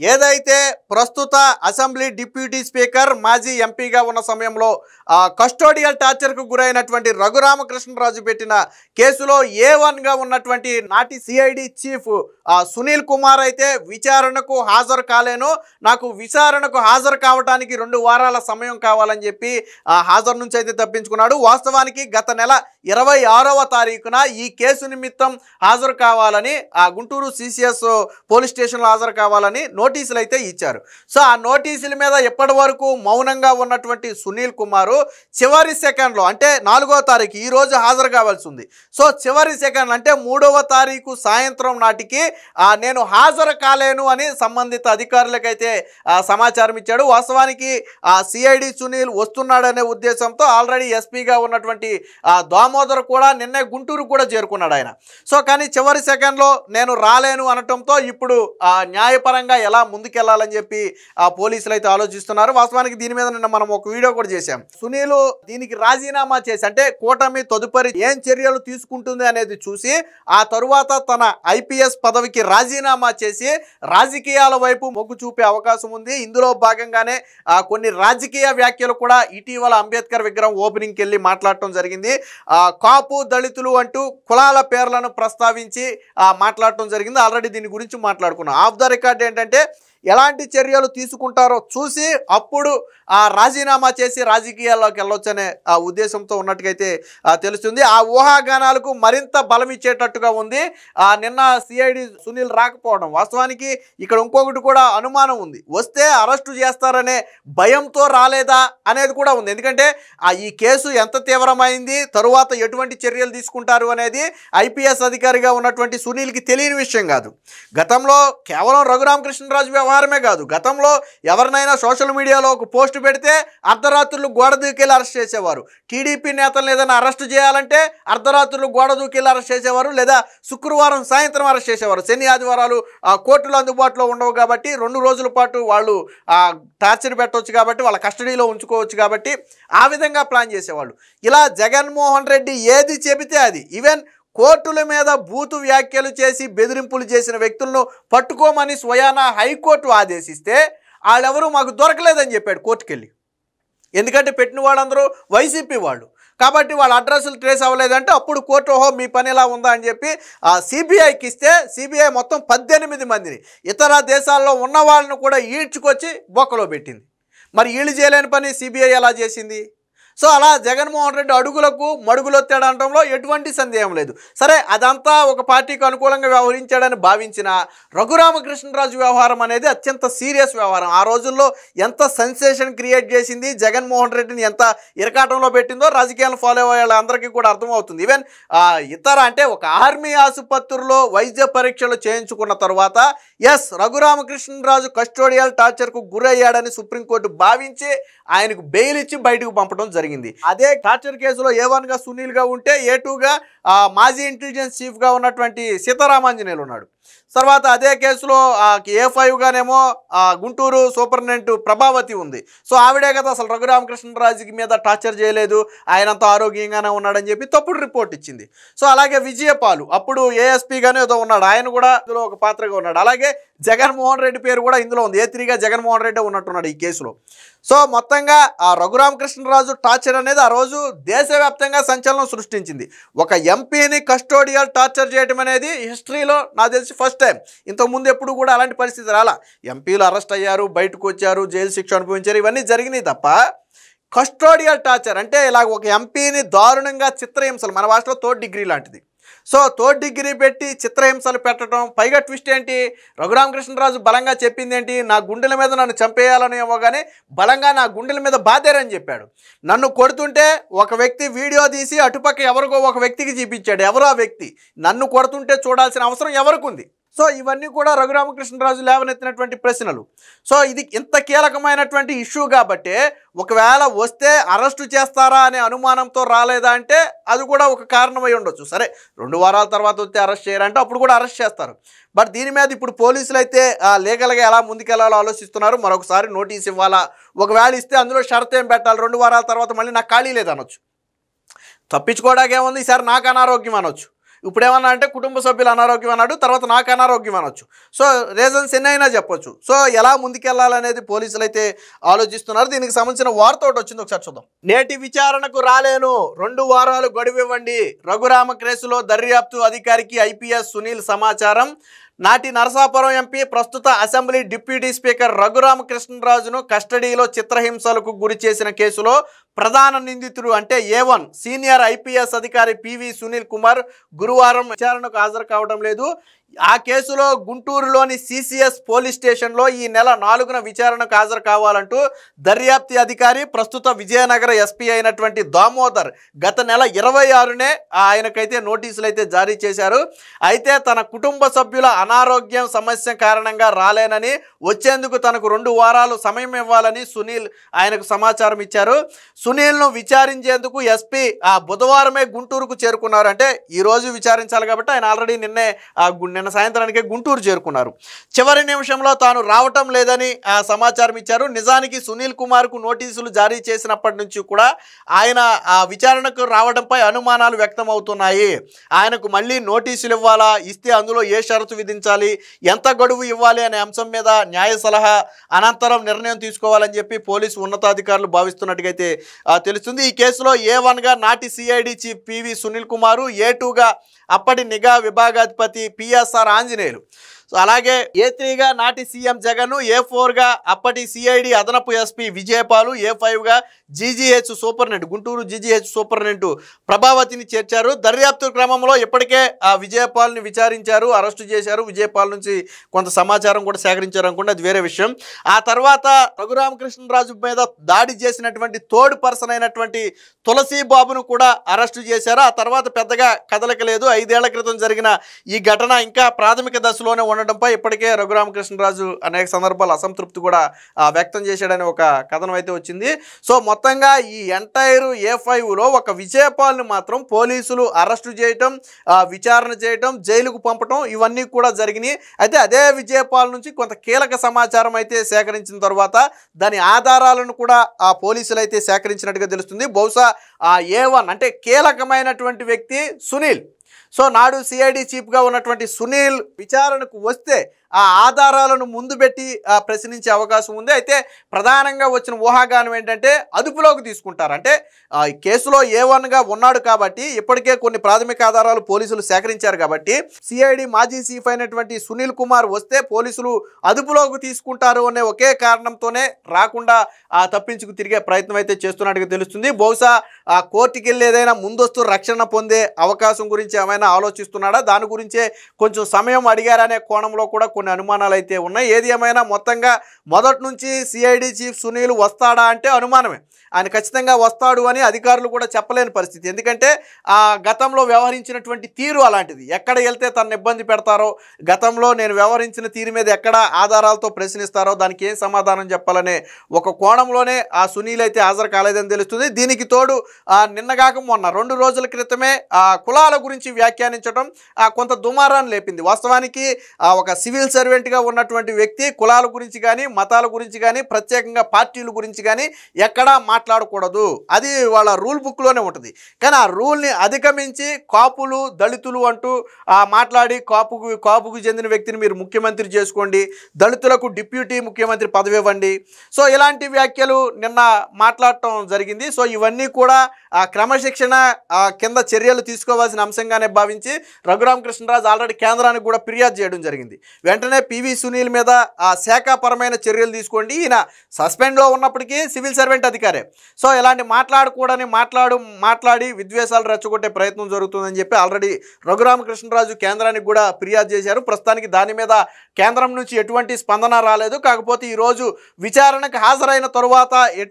ఏదైతే ప్రస్తుత assembly deputy speaker మాజీ ఎంపీగా ఉన్న సమయంలో కస్టోడియల్ టార్చర్కు గురైనటువంటి రఘురామకృష్ణరాజు పెట్టిన కేసులో A1గా ఉన్నటువంటి నాటి సిఐడి చీఫ్ సునీల్ కుమార్ అయితే విచారణకు హాజరు కాలేను, నాకు విచారణకు హాజరు కావడానికి 2 వారాల సమయం కావాలని చెప్పి హాజరు నుంచి అయితే తప్పించుకున్నాడు. వాస్తవానికి గత నెల 26వ తారీఖున ఈ కేసు నిమిత్తం హాజరు కావాలని గుంటూరు CCS పోలీస్ స్టేషన్లో హాజరు కావాలని నోటీసులు అయితే ఇచ్చారు. సో ఆ నోటీసుల మీద ఎప్పటి వరకు మౌనంగా ఉన్నటువంటి సునీల్ కుమారు చివరి సెకండ్లో అంటే 4వ తారీఖు ఈ రోజు హాజరు కావాల్సి ఉంది. సో చివరి సెకండ్ అంటే 3వ తారీఖు సాయంత్రం నాటికి నేను హాజరు కాలేను అని సంబంధిత అధికారులకైతే సమాచారం ఇచ్చాడు. వాస్తవానికి సిఐడి సునీల్ వస్తున్నాడనే ఉద్దేశంతో ఆల్రెడీ ఎస్పీగా ఉన్నటువంటి దామోదర్ కూడా నిన్నే గుంటూరు కూడా చేరుకున్నాడు ఆయన. సో కానీ చివరి సెకండ్లో నేను రాలేను అనటంతో ఇప్పుడు న్యాయపరంగా ఎలా ముందుకెళ్లాలని చెప్పి పోలీసులు అయితే ఆలోచిస్తున్నారు. వాస్తవానికి దీని మీద నిన్న మనం ఒక వీడియో కూడా చేశాం. సునీల్ దీనికి రాజీనామా చేసి అంటే కూటమి తదుపరి ఏం చర్యలు తీసుకుంటుంది అనేది చూసి ఆ తరువాత తన IPS పదవికి రాజీనామా చేసి రాజకీయాల వైపు మొగ్గు చూపే అవకాశం ఉంది. ఇందులో భాగంగానే కొన్ని రాజకీయ వ్యాఖ్యలు కూడా ఇటీవల అంబేద్కర్ విగ్రహం ఓపెనింగ్కి వెళ్ళి మాట్లాడటం జరిగింది. కాపు దళితులు అంటూ కులాల పేర్లను ప్రస్తావించి మాట్లాడటం జరిగింది. ఆల్రెడీ దీని గురించి మాట్లాడుకున్నాం. ఆఫ్ ద రికార్డ్ ఏంటంటే ఎలాంటి చర్యలు తీసుకుంటారో చూసి అప్పుడు రాజీనామా చేసి రాజకీయాల్లోకి వెళ్ళొచ్చనే ఉద్దేశంతో ఉన్నట్టుగైతే తెలుస్తుంది. ఆ ఊహాగానాలకు మరింత బలం ఇచ్చేటట్టుగా ఉంది నిన్న సిఐడి సునీల్ రాకపోవడం. వాస్తవానికి ఇక్కడ ఇంకొకటి కూడా అనుమానం ఉంది, వస్తే అరెస్టు చేస్తారనే భయంతో రాలేదా అనేది కూడా ఉంది. ఎందుకంటే ఈ కేసు ఎంత తీవ్రమైంది, తరువాత ఎటువంటి చర్యలు తీసుకుంటారు అనేది IPS అధికారిగా ఉన్నటువంటి సునీల్కి తెలియని విషయం కాదు. గతంలో కేవలం రఘురామకృష్ణరాజు వ్యవహారమే కాదు, గతంలో ఎవరినైనా సోషల్ మీడియాలో ఒక పోస్ట్ పెడితే అర్ధరాత్రులు గోడ దూకెళ్ళి అరెస్ట్ చేసేవారు. టీడీపీ నేతలను ఏదైనా అరెస్ట్ చేయాలంటే అర్ధరాత్రులు గోడ దూకెళ్ళి అరెస్ట్ చేసేవారు, లేదా శుక్రవారం సాయంత్రం అరెస్ట్ చేసేవారు. శని ఆదివారాలు కోర్టులు అందుబాటులో ఉండవు కాబట్టి 2 రోజుల పాటు వాళ్ళు టార్చర్ పెట్టవచ్చు కాబట్టి వాళ్ళ కస్టడీలో ఉంచుకోవచ్చు కాబట్టి ఆ విధంగా ప్లాన్ చేసేవాళ్ళు. ఇలా జగన్మోహన్ రెడ్డి ఏది చెబితే అది, ఈవెన్ కోర్టుల మీద బూతు వ్యాఖ్యలు చేసి బెదిరింపులు చేసిన వ్యక్తులను పట్టుకోమని స్వయానా హైకోర్టు ఆదేశిస్తే వాళ్ళెవరూ మాకు దొరకలేదని చెప్పాడు కోర్టుకెళ్ళి. ఎందుకంటే పెట్టిన వాళ్ళందరూ వైసీపీ వాళ్ళు కాబట్టి వాళ్ళ అడ్రస్లు ట్రేస్ అవ్వలేదంటే అప్పుడు కోర్టు ఓహో మీ పని ఎలా ఉందా అని చెప్పి CBIకి ఇస్తే CBI మొత్తం 18 మందిని ఇతర దేశాల్లో ఉన్న వాళ్ళను కూడా ఈడ్చుకొచ్చి బొక్కలో పెట్టింది. మరి వీళ్ళు చేయలేని పని CBI ఎలా చేసింది? సో అలా జగన్మోహన్ రెడ్డి అడుగులకు మడుగులొత్తాడు అనడంలో ఎటువంటి సందేహం లేదు. సరే అదంతా ఒక పార్టీకి అనుకూలంగా వ్యవహరించాడని భావించిన రఘురామకృష్ణరాజు వ్యవహారం అనేది అత్యంత సీరియస్ వ్యవహారం. ఆ రోజుల్లో ఎంత సెన్సేషన్ క్రియేట్ చేసింది, జగన్మోహన్ రెడ్డిని ఎంత ఇరకాటంలో పెట్టిందో రాజకీయాలను ఫాలో అయ్యే వాళ్ళందరికీ కూడా అర్థమవుతుంది. ఈవెన్ ఇతర అంటే ఒక ఆర్మీ ఆసుపత్రిలో వైద్య పరీక్షలు చేయించుకున్న తర్వాత ఎస్ రఘురామకృష్ణరాజు కస్టోడియల్ టార్చర్కు గురయ్యాడని సుప్రీంకోర్టు భావించి ఆయనకు బెయిల్ ఇచ్చి బయటకు పంపడం జరిగింది. అదే టార్చర్ కేసులో A1గా సునీల్గా ఉంటే A2గా మాజీ ఇంటెలిజెన్స్ చీఫ్గా ఉన్నటువంటి సీతారామాంజనేయులు ఉన్నాడు. తర్వాత అదే కేసులో A5గానేమో గుంటూరు సూపరింటెండెంట్ ప్రభావతి ఉంది. సో ఆవిడే కదా అసలు రఘురామకృష్ణరాజుకి మీద టార్చర్ చేయలేదు, ఆయనంతా ఆరోగ్యంగానే ఉన్నాడని చెప్పి తప్పుడు రిపోర్ట్ ఇచ్చింది. సో అలాగే విజయపాలు అప్పుడు ASPగానే ఏదో ఉన్నాడు, ఆయన కూడా ఇందులో ఒక పాత్రగా ఉన్నాడు. అలాగే జగన్మోహన్ రెడ్డి పేరు కూడా ఇందులో ఉంది, A3గా జగన్మోహన్ రెడ్డి ఉన్నట్టున్నాడు ఈ కేసులో. సో మొత్తంగా రఘురామకృష్ణరాజు టార్చర్ అనేది ఆ రోజు దేశవ్యాప్తంగా సంచలనం సృష్టించింది. ఒక ఎంపీని కస్టోడియల్ టార్చర్ చేయడం అనేది హిస్టరీలో నాకు తెలిసి ఫస్ట్ టైం. ఇంతకుముందు ఎప్పుడు కూడా అలాంటి పరిస్థితి రాలా. ఎంపీలు అరెస్ట్ అయ్యారు, బయటకు వచ్చారు, జైలు శిక్ష అనుభవించారు, ఇవన్నీ జరిగినాయి తప్ప కస్టోడియల్ టార్చర్ అంటే ఇలా ఒక ఎంపీని దారుణంగా చిత్రహింసలు, మన భాషలో 3rd డిగ్రీ లాంటిది. సో 3rd డిగ్రీ పెట్టి చిత్రహింసలు పెట్టడం, పైగా ట్విస్ట్ ఏంటి, రఘురామకృష్ణరాజు బలంగా చెప్పింది ఏంటి, నా గుండెల మీద నన్ను చంపేయాలని ఏమోగానే బలంగా నా గుండెల మీద బాధారని చెప్పాడు. నన్ను కొడుతుంటే ఒక వ్యక్తి వీడియో తీసి అటుపక్క ఎవరికో ఒక వ్యక్తికి చూపించాడు. ఎవరో ఆ వ్యక్తి నన్ను కొడుతుంటే చూడాల్సిన అవసరం ఎవరికి ఉంది? సో ఇవన్నీ కూడా రఘురామకృష్ణరాజు లేవనెత్తినటువంటి ప్రశ్నలు. సో ఇది ఇంత కీలకమైనటువంటి ఇష్యూ కాబట్టి ఒకవేళ వస్తే అరెస్టు చేస్తారా అనే అనుమానంతో రాలేదా అంటే అది కూడా ఒక కారణమై ఉండొచ్చు. సరే 2 వారాల తర్వాత వస్తే అరెస్ట్ చేయాలంటే అప్పుడు కూడా అరెస్ట్ చేస్తారు. బట్ దీని మీద ఇప్పుడు పోలీసులు అయితే లీగల్గా ఎలా ముందుకెళ్లాలో ఆలోచిస్తున్నారు. మరొకసారి నోటీస్ ఇవ్వాలా, ఒకవేళ ఇస్తే అందులో షరతు ఏం పెట్టాలి, 2 వారాల తర్వాత మళ్ళీ నాకు ఖాళీ లేదనొచ్చు, తప్పించుకోవడానికి ఏముంది, ఈసారి నాకు అనారోగ్యం అనొచ్చు, ఇప్పుడు ఏమన్నా అంటే కుటుంబ సభ్యులు అనారోగ్యం అన్నాడు, తర్వాత నాకు అనారోగ్యం అనొచ్చు. సో రీజన్స్ ఎన్ని అయినా చెప్పొచ్చు. సో ఎలా ముందుకెళ్లాలనేది పోలీసులు అయితే ఆలోచిస్తున్నారు. దీనికి సంబంధించిన వార్త ఒకటి వచ్చింది, ఒకసారి చూద్దాం. నేటి విచారణకు రాలేను, 2 వారాలు గడువివ్వండి. రఘురామ కేసులో దర్యాప్తు అధికారికి ఐపీఎస్ సునీల్ సమాచారం. నాటి నరసాపురం ఎంపీ, ప్రస్తుత అసెంబ్లీ డిప్యూటీ స్పీకర్ రఘురామకృష్ణరాజును కస్టడీలో చిత్రహింసలకు గురి చేసిన కేసులో ప్రధాన నిందితుడు అంటే A1 సీనియర్ ఐపీఎస్ అధికారి పివి సునీల్ కుమార్ గురువారం విచారణకు హాజరు కావడం లేదు. ఆ కేసులో గుంటూరులోని CCS పోలీస్ స్టేషన్లో ఈ నెల 4న విచారణకు హాజరు కావాలంటూ దర్యాప్తు అధికారి, ప్రస్తుత విజయనగర ఎస్పీ అయినటువంటి దామోదర్ గత నెల 26నే ఆయనకైతే నోటీసులు అయితే జారీ చేశారు. అయితే తన కుటుంబ సభ్యుల అనారోగ్యం సమస్య కారణంగా రాలేనని, వచ్చేందుకు తనకు 2 వారాలు సమయం ఇవ్వాలని సునీల్ ఆయనకు సమాచారం ఇచ్చారు. సునీల్ను విచారించేందుకు ఎస్పీ బుధవారమే గుంటూరుకు చేరుకున్నారు. అంటే ఈరోజు విచారించాలి కాబట్టి ఆయన ఆల్రెడీ నిన్న సాయంత్రానికే గుంటూరు చేరుకున్నారు. చివరి నిమిషంలో తాను రావటం లేదని సమాచారం ఇచ్చారు. నిజానికి సునీల్ కుమార్కు నోటీసులు జారీ చేసినప్పటి నుంచి కూడా ఆయన విచారణకు రావడంపై అనుమానాలు వ్యక్తం అవుతున్నాయి. ఆయనకు మళ్ళీ నోటీసులు ఇవ్వాలా, ఇస్తే అందులో ఏ షరతు విధించాలి, ఎంత గడువు ఇవ్వాలి అనే అంశం మీద న్యాయ సలహా అనంతరం నిర్ణయం తీసుకోవాలని చెప్పి పోలీసు ఉన్నతాధికారులు భావిస్తున్నట్టుగైతే తెలుస్తుంది. ఈ కేసులో A1గా నాటి సిఐడి చీఫ్ పివి సునీల్ కుమారు, A2గా అప్పటి నిఘా విభాగాధిపతి PSR ఆంజనేయులు, అలాగే A3గా నాటి సీఎం జగన్, A4గా అప్పటి సిఐడి అదనపు ఎస్పీ విజయపాలు, A5గా GGH superintendent, Guntur GGH superintendent ప్రభావతిని చేర్చారు. దర్యాప్తు క్రమంలో ఇప్పటికే విజయపాల్ని విచారించారు, అరెస్టు చేశారు. విజయపాల్ నుంచి కొంత సమాచారం కూడా సేకరించారు అనుకుంటే అది వేరే విషయం. ఆ తర్వాత రఘురామకృష్ణరాజు మీద దాడి చేసినటువంటి థర్డ్ పర్సన్ అయినటువంటి తులసి బాబును కూడా అరెస్టు చేశారు. ఆ తర్వాత పెద్దగా కదలిక లేదు. 5 ఏళ్ల క్రితం జరిగిన ఈ ఘటన ఇంకా ప్రాథమిక దశలోనే ఉండడంపై ఇప్పటికే రఘురామకృష్ణరాజు అనేక సందర్భాలు అసంతృప్తి కూడా వ్యక్తం చేశాడని ఒక కథనం అయితే వచ్చింది. సో మొత్తంగా ఈ ఎంటైర్ A5లో ఒక విజయపాల్ని మాత్రం పోలీసులు అరెస్టు చేయటం, విచారణ చేయటం, జైలుకు పంపటం ఇవన్నీ కూడా జరిగినాయి. అయితే అదే విజయపాల్ నుంచి కొంత కీలక సమాచారం అయితే సేకరించిన తర్వాత దాని ఆధారాలను కూడా పోలీసులు అయితే సేకరించినట్టుగా తెలుస్తుంది. బహుశా A1 అంటే కీలకమైనటువంటి వ్యక్తి సునీల్. సో నాడు సిఐడి చీఫ్గా ఉన్నటువంటి సునీల్ విచారణకు వస్తే ఆ ఆధారాలను ముందు పెట్టి ప్రశ్నించే అవకాశం ఉంది. అయితే ప్రధానంగా వచ్చిన ఊహాగానం ఏంటంటే అదుపులోకి తీసుకుంటారు. అంటే ఈ కేసులో A1గా ఉన్నాడు కాబట్టి ఇప్పటికే కొన్ని ప్రాథమిక ఆధారాలు పోలీసులు సేకరించారు కాబట్టి సిఐడి మాజీ చీఫ్ అయినటువంటి సునీల్ కుమార్ వస్తే పోలీసులు అదుపులోకి తీసుకుంటారు అనే ఒకే కారణంతోనే రాకుండా తప్పించుకు తిరిగే ప్రయత్నం అయితే చేస్తున్నట్టుగా తెలుస్తుంది. బహుశా కోర్టుకి వెళ్ళి ఏదైనా ముందస్తు రక్షణ పొందే అవకాశం గురించి ఏమైనా ఆలోచిస్తున్నాడా, దాని గురించే కొంచెం సమయం అడిగారనే కోణంలో కూడా కొన్ని అనుమానాలు అయితే ఉన్నాయి. ఏది ఏమైనా మొత్తంగా మొదటి నుంచి సిఐడి చీఫ్ సునీల్ వస్తాడా అంటే అనుమానమే. ఆయన ఖచ్చితంగా వస్తాడు అని అధికారులు కూడా చెప్పలేని పరిస్థితి. ఎందుకంటే గతంలో వ్యవహరించినటువంటి తీరు అలాంటిది. ఎక్కడ వెళ్తే తనను ఇబ్బంది పెడతారో, గతంలో నేను వ్యవహరించిన తీరు మీద ఎక్కడ ఆధారాలతో ప్రశ్నిస్తారో దానికి ఏం సమాధానం చెప్పాలనే ఒక కోణంలోనే సునీల్ అయితే హాజరు కాలేదని తెలుస్తుంది. దీనికి తోడు నిన్నగాక మొన్న 2 రోజుల క్రితమే కులాల గురించి వ్యాఖ్యానించడం కొంత దుమారాన్ని లేపింది. వాస్తవానికి ఒక సివిల్ సర్వెంట్గా ఉన్నటువంటి వ్యక్తి కులాల గురించి కానీ, మతాల గురించి కానీ, ప్రత్యేకంగా పార్టీల గురించి కానీ ఎక్కడా మాట్లాడకూడదు. అది వాళ్ళ రూల్ బుక్లోనే ఉంటుంది. కానీ ఆ రూల్ని అధిగమించి కాపులు, దళితులు అంటూ మాట్లాడి కాపుకు చెందిన వ్యక్తిని మీరు ముఖ్యమంత్రి చేసుకోండి, దళితులకు డిప్యూటీ ముఖ్యమంత్రి పదవి ఇవ్వండి. సో ఇలాంటి వ్యాఖ్యలు నిన్న మాట్లాడటం జరిగింది. సో ఇవన్నీ కూడా క్రమశిక్షణ కింద చర్యలు తీసుకోవాల్సిన అంశంగానే భావించి రఘురామకృష్ణరాజు ఆల్రెడీ కేంద్రానికి కూడా ఫిర్యాదు చేయడం జరిగింది. వెంటనే పివి సునీల్ మీద శాఖాపరమైన చర్యలు తీసుకోండి. ఈయన సస్పెండ్లో ఉన్నప్పటికీ సివిల్ సర్వెంట్ అధికారే. సో ఇలాంటి మాట్లాడకూడని మాట్లాడి విద్వేషాలు రెచ్చగొట్టే ప్రయత్నం జరుగుతుందని చెప్పి ఆల్రెడీ రఘురామకృష్ణరాజు కేంద్రానికి కూడా ఫిర్యాదు చేశారు. ప్రస్తుతానికి దాని మీద కేంద్రం నుంచి ఎటువంటి స్పందన రాలేదు. కాకపోతే ఈరోజు విచారణకు హాజరైన తరువాత